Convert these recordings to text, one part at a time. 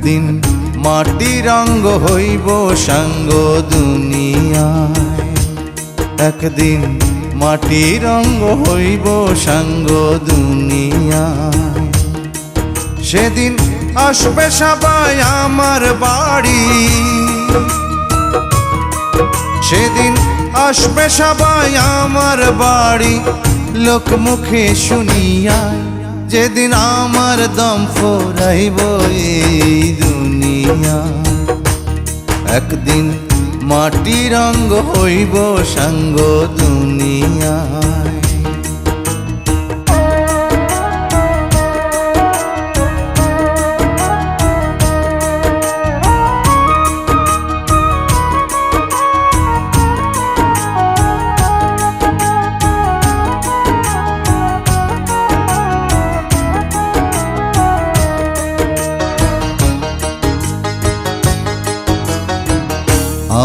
একদিন মাটির অঙ্গ হইব সাঙ্গ দুনিয়ায়, একদিন মাটির অঙ্গ হইব সাঙ্গ দুনিয়ায়। সেদিন আসবে সবাই আমার বাড়ি, সেদিন আসবে সবাই আমার বাড়ি, লোকমুখে শুনিয়া যেদিন আমার দম ফুরাইব এই দুনিয়া। একদিন মাটির অঙ্গ হইব সাঙ্গ দুনিয়ায়।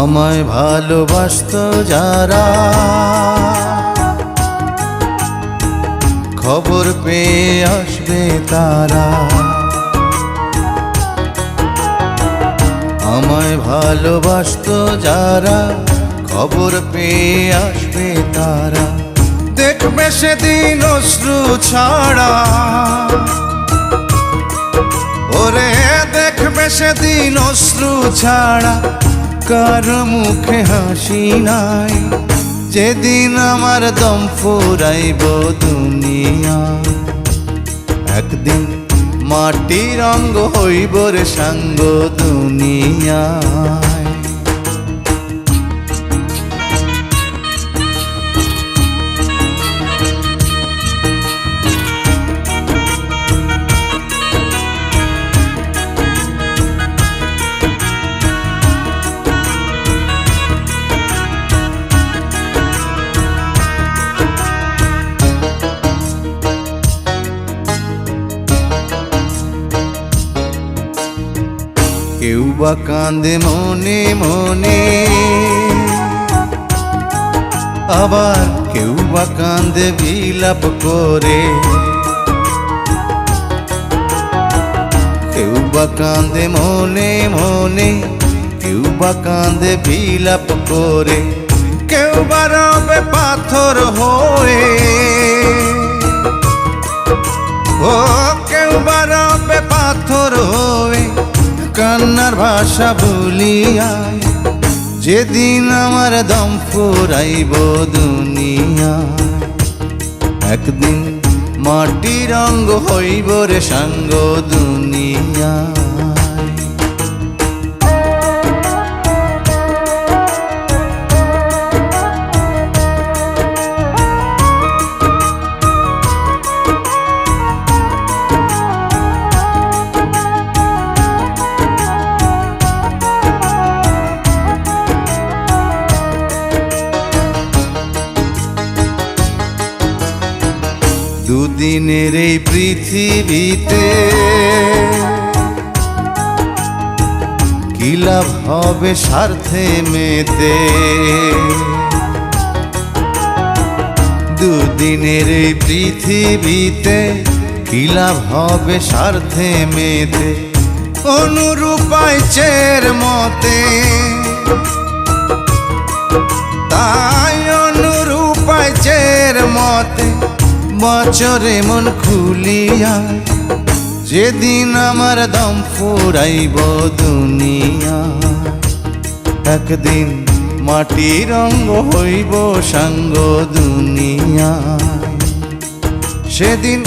আমায় ভালোবাসত যারা, খবর পেয়ে আসবে তারা। আমায় ভালোবাসত যারা, খবর পেয়ে আসবে তারা। দেখবে সেদিন অশ্রু ছাড়া, ওরে দেখবে সেদিন অশ্রু ছাড়া, কার মুখে হাসি নাই। যেদিন আমার দম ফুরাইব দুনিয়া, একদিন মাটির অঙ্গ হইব রে সাঙ্গ দুনিয়ায়। কেউ বা কান্দে মনে মনে, আবার কেউ বা কান্দে বিলাপ করে। কেউ বা কান্দে মনে মনে, কেউ বা কান্দে বিলাপ করে। কেউ বা রবে পাথর হয়ে, ও কেউ বা রবে পাথর হয়ে, কান্নার ভাষা ভুলিয়ায়। যেদিন আমার দম ফুরাইব দুনিয়া, একদিন মাটির অঙ্গ হইব রে সাঙ্গ দুনিয়া। দুদিনের এই পৃথিবীতে কি লাভ হবে স্বার্থে মেতে। দুদিনের এই পৃথিবীতে কি লাভ হবে স্বার্থে মেতে। অনুরূপায় চের মতে, তাই অনুরূপায় চের মতে, বছরে মন খুলিয়া। যেদিন আমার দম ফুরাইব দুনিয়া, একদিন মাটির অঙ্গ হইব সাঙ্গ দুনিয়ায়। সেদিন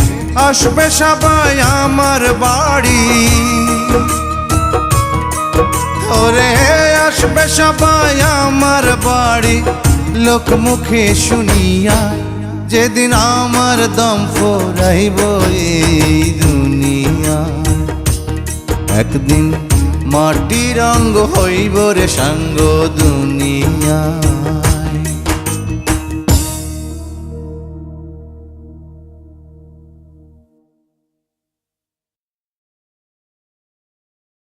আসবে সবাই আমার বাড়ি, ওরে আসবে সবাই আমার বাড়ি, লোকমুখে শুনিয়া যেদিন আমার দম ফুরাইব এই দুনিয়া। একদিন মাটির অঙ্গ হইব রে সাঙ্গ দুনিয়া।